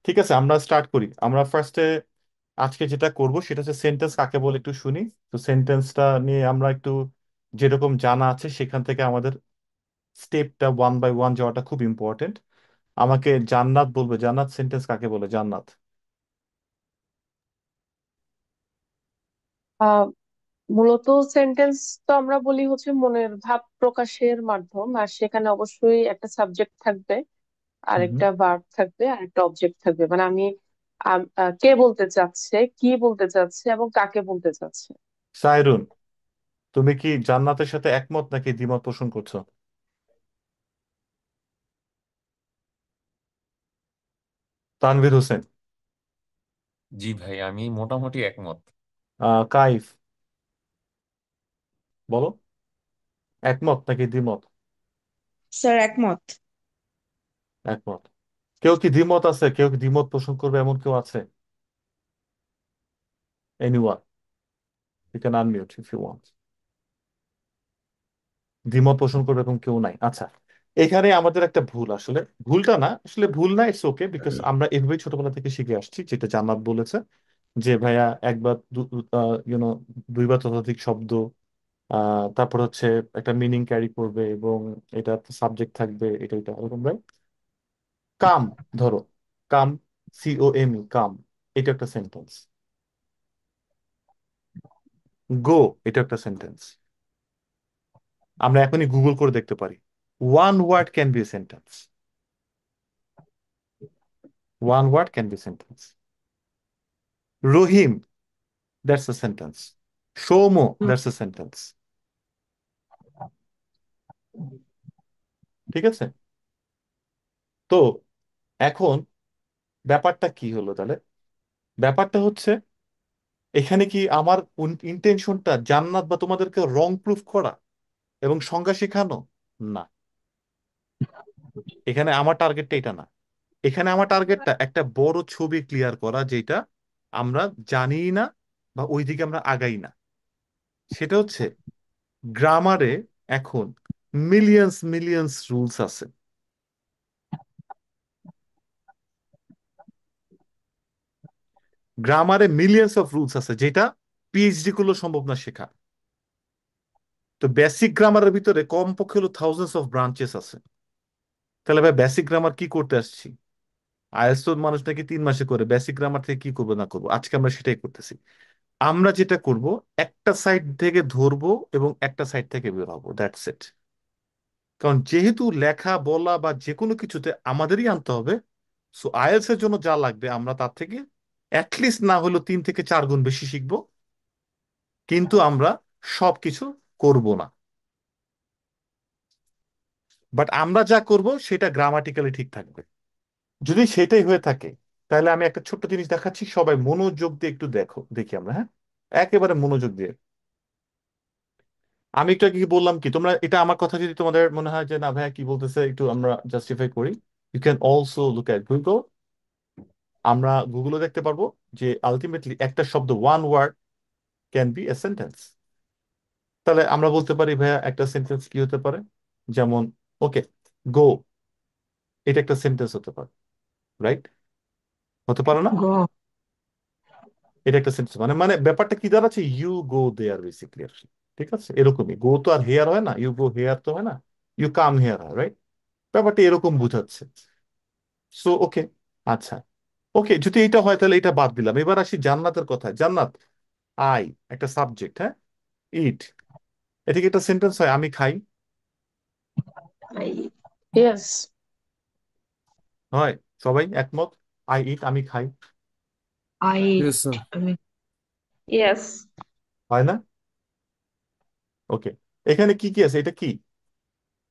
ঠিক আছে, আমরা স্টার্ট করি। আমরা ফার্স্টে আজকে যেটা করব সেটা হচ্ছে সেন্টেন্স কাকে বলে একটু শুনি। তো সেন্টেন্সটা নিয়ে আমরা একটু যেরকম জানা আছে সেখান থেকে আমাদের স্টেপটা ওয়ান বাই ওয়ান যাওয়াটা খুব ইম্পর্টেন্ট। আমাকে জান্নাত বলবে, জান্নাত সেন্টেন্স কাকে বলে? জান্নাত। আহ মূলত সেন্টেন্স তো আমরা বলি হচ্ছে মনের ভাব প্রকাশের মাধ্যম, আর সেখানে অবশ্যই একটা সাবজেক্ট থাকবে, আর হুম। একটা ভার্ব থাকবে, আর একটা অবজেক্ট থাকবে। মানে আমি কে বলতে চাচ্ছে, কি বলতে চাচ্ছে, এবং কাকে বলতে চাচ্ছে। সাইরুন, তুমি কি জান্নাতের সাথে একমত নাকি দ্বিমত পোষণ করছো? তানভীর হোসেন। জি ভাই, আমি মোটামুটি একমত। কাইফ, বলো একমত নাকি দ্বিমত? স্যার একমত। একমত। কেউ কি দ্বিমত আছে? কেউ কি দ্বিমত পোষণ করবে এমন কেউ আছে? Anyone? You can unmute if you want. দ্বিমত পোষণ করবে এরকম কেউ নাই, আচ্ছা। এখানে আমাদের একটা ভুল, আসলে ভুলটা না, আসলে ভুল না, ইটস ওকে, বিকজ আমরা এভাবেই ছোটবেলা থেকে শিখে আসছি, যেটা জান্নাত বলেছে যে ভাইয়া একবার ইউনো দুইবার ততোধিক শব্দ, তারপর হচ্ছে একটা মিনিং ক্যারি করবে এবং এটা সাবজেক্ট থাকবে, এটা এরকম, রাইট? কাম, ধরো, কাম, COME, কাম, এটা একটা সেন্টেন্স। গো, এটা একটা সেন্টেন্স। আমরা এখনই গুগল করে দেখতে পারি। One word can be a sentence. One word can be sentence. Rahim, that's a sentence. Soumya, that's a sentence. ঠিক আছে? তো এখন ব্যাপারটা কি হলো তাহলে? ব্যাপারটা হচ্ছে, এখানে কি আমার ইন্টেনশনটা জান্নাত বা তোমাদেরকে রং প্রুফ করা এবং সংজ্ঞা শেখানো? না, এখানে আমার টার্গেটটা এটা না। এখানে আমার টার্গেটটা একটা বড় ছবি ক্লিয়ার করা, যেটা আমরা জানি না বা ওইদিকে আমরা আগাই না। সেটা হচ্ছে গ্রামারে এখন মিলিয়ন্স মিলিয়ন্স রুলস আছে। গ্রামারে মিলিয়ন্স অফ রুলস আছে, যেটা PhD করলেও সম্ভব না শেখা। তো বেসিক গ্রামারের ভিতরে কমপক্ষে হলো থাউজেন্ডস অফ ব্রাঞ্চেস আছে। তাহলে ভাই বেসিক গ্রামার কি করতে আসছি? আইএলটিএস তো মানুষ নাকি 3 মাসে করে, বেসিক গ্রামার থেকে কি করবো না করবো, আজকে আমরা সেটাই করতেছি। আমরা যেটা করব, একটা সাইড থেকে ধরবো এবং একটা সাইড থেকে বের হবো, দ্যাটস ইট। কারণ যেহেতু লেখা বলা বা যে কোনো কিছুতে আমাদেরই আনতে হবে, সো আইএলটিএস এর জন্য যা লাগবে আমরা তার থেকে অ্যাটলিস্ট না হলেও 3 থেকে 4 গুণ বেশি শিখবো। কিন্তু আমরা সবকিছু করব না। বাট আমরা যা করব সেটা গ্রামাটিক্যালি ঠিক থাকবে। যদি সেটাই হয়ে থাকে, তাহলে আমি একটা ছোট্ট জিনিস দেখাচ্ছি, সবাই মনোযোগ দিয়ে একটু দেখো, দেখি আমরা, হ্যাঁ, একেবারে মনোযোগ দিয়ে। আমি একটু আগে কি বললাম, কি তোমরা এটা আমার কথা যদি তোমাদের মনে হয় যে না ভাইয়া কি বলতেছে একটু আমরা জাস্টিফাই করি, you can also look at Google. আমরা গুগলে দেখতে পারবো যে আলটিমেটলি একটা শব্দ, one word can be a sentence. তাহলে আমরা বলতে পারি ভাইয়া একটা সেন্টেন্স কি হতে পারে, যেমন ওকে, গো, এটা একটা সেন্টেন্স হতে পারে, রাইট? হতে পারে না? গো। এটা একটা সেন্টেন্স, মানে মানে ব্যাপারটা কি দাঁড়াচ্ছে, ইউ গো দেয়ার বেসিকলি। ঠিক আছে, এরকমই, গো তো আর হেয়ার হয় না, ইউ গো হেয়ার তো হয় না, ইউ কাম হেয়ার হয়, রাইট? ব্যাপারটা এরকম বুঝাচ্ছে। সো ওকে, আচ্ছা, ওকে, যদি এটা হয় তাহলে এটা বাদ দিলাম। এবার আসি জান্নাতের কথায়। জান্নাত, আই, একটা সাবজেক্ট, হ্যাঁ, ইট, এটা কি একটা সেন্টেন্স হয়? আমি খাই, ইয়েস। হয়? সবাই একমত? আই ইট, আমি খাই, আই। Yes sir. আমি। ইয়েস। হয় না? ওকে, এখানে কি কি আছে, এটা কি?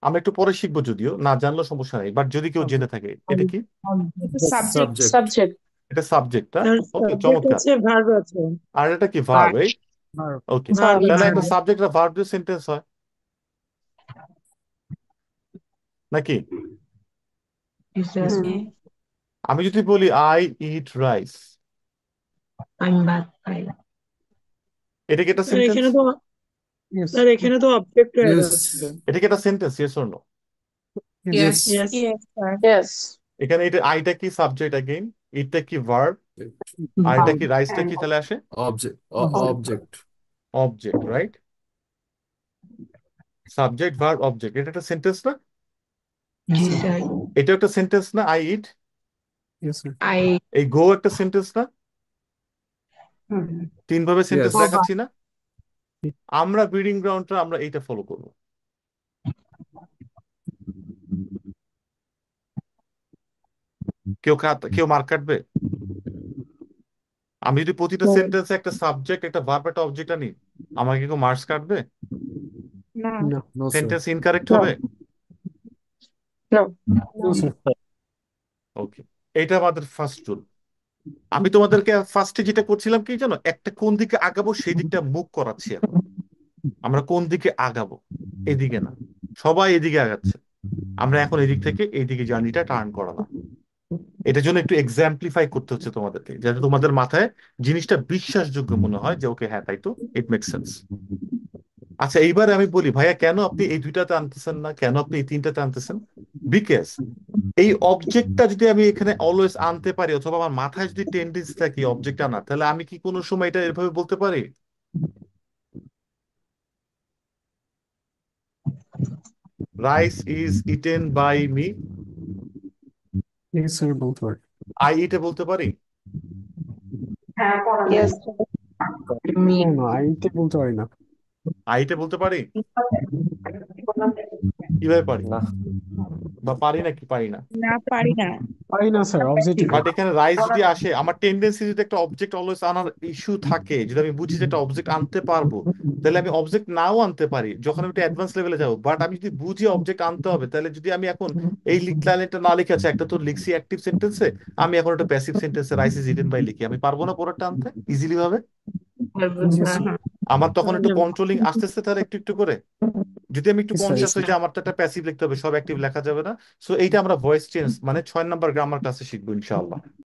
আমরা একটু পরে শিখবো, যদিও না জানলেও সমস্যা নেই, বাট যদি কেউ জেনে থাকে, এটা কি? সাবজেক্ট। সাবজেক্ট। সাবজেক্ট। এটা সাবজেক্টটা। স্যার ওকে, সাবজেক্ট চমৎকার। আছে, ভার্ব আছে। আর এটা কি? Verb, verb. রাইট? ওকে, ভার্ব তাহলে আছে। একটা সাবজেক্ট আর ভার্ব দিয়ে সেন্টেন্স হয় নাকি? Yes, হুম। আমি যদি বলি আই ইট রাইস, আমি ভাত খাই। এটা কি একটা স্যার সেন্টেন্স? এখানে তো স্যার এখানে তো অবজেক্ট হয়ে ইয়েস। যাচ্ছে। এটা কি একটা sentence, yes or no? Yes. Yes. Yes sir. Yes. এখানে এটা আইটা কি সাবজেক্ট अगेन? ইটটা কি ভার্ব, আর এটা কি রাইসটা কি তাহলে আসে? Object. Object. Object, right? Subject verb object, এটা একটা সেন্টেন্স না? জি স্যার। এটা একটা সেন্টেন্স না? I eat, Yes, sir. I এই গো একটা সেন্টেন্স না? তিনভাবে সেন্টেন্স Yes. দেখাচ্ছি না? আমরা ব্রিডিং গ্রাউন্ডটা আমরা এইটা ফলো করবো। কেউ মার্ক কাটবে? আমি যদি প্রতিটা সেন্টেন্সে একটা সাবজেক্ট একটা ভার্ব একটা অবজেক্ট আনি, আমাকে কেউ মার্কস কাটবে? No, no, sir. Sentence incorrect No. হবে? No. No, sir. ওকে, এটা আমাদের ফার্স্ট রুল। আমি তোমাদেরকে ফার্স্টে যেটা করছিলাম কি জানো, একটা কোন দিকে আগাবো সেই দিকটা মুভ করাচ্ছি। এখন আমরা কোন দিকে আগাবো, এদিকে না, সবাই এদিকে আগাচ্ছে, আমরা এখন এদিক থেকে এইদিকে জার্নিটা টার্ন করালাম। এটার জন্য একটু এক্সাম্পলিফাই করতে হচ্ছে তোমাদেরকে, যাতে তোমাদের মাথায় জিনিসটা বিশ্বাসযোগ্য মনে হয় যে ওকে হ্যাঁ তাই তো, ইট মেক সেন্স। আচ্ছা এইবার আমি বলি ভাইয়া কেন আপনি এই দুইটাতে আনতেছেন না, কেন আপনি এই তিনটাতে আনতেছেন? বিকজ এই অবজেক্টটা যদি আমি এখানে অলওয়েজ আনতে পারি, অথবা আমার মাথায় যদি টেন্ডেন্সি থাকে অবজেক্ট আনার, তাহলে আমি কি কোনো সময় এটা এভাবে বলতে পারি, rice is eaten by me? Yes, sir. Both were. I eat বলতে পারি? Yes. No, no, I বলতে পারি না। আইটে বলতে পারি? কিভাবে পারি? না, বা পারি না কি পারি না? না, পারি না। পারি না স্যার, অবজেক্টিভ। বাট এখানে রাইস যদি আসে, আমার টেন্ডেন্সি যদি একটা অবজেক্ট অলওয়েজ আনার ইস্যু থাকে, যদি আমি বুঝি যে একটা অবজেক্ট আনতে পারবো, তাহলে আমি অবজেক্ট নাও আনতে পারি যখন আমি একটা অ্যাডভান্স লেভেলে যাবো। বাট আমি যদি বুঝি অবজেক্ট আনতে হবে, তাহলে যদি আমি এখন এই লাইনটা না লিখে আছে, একটা তো লিখছি অ্যাক্টিভ সেন্টেন্সে, আমি এখন একটা প্যাসিভ সেন্টেন্সে রাইস ইজ ইটেন বাই লিখি, আমি পারবো না পরেরটা আনতে ইজিলি ভাবে? আমার তখন একটু কন্ট্রোলিং আসতেছে, তাহলে একটু একটু করে যদি আমি একটু Yes, sir. কনসিয়াস Yes, হই যে আমার তো একটা প্যাসিভ লিখতে হবে, সব অ্যাক্টিভ লেখা যাবে না। সো এইটা আমরা ভয়েস চেঞ্জ মানে 6 নাম্বার গ্রামার ক্লাসে শিখবো ইনশাআল্লাহ।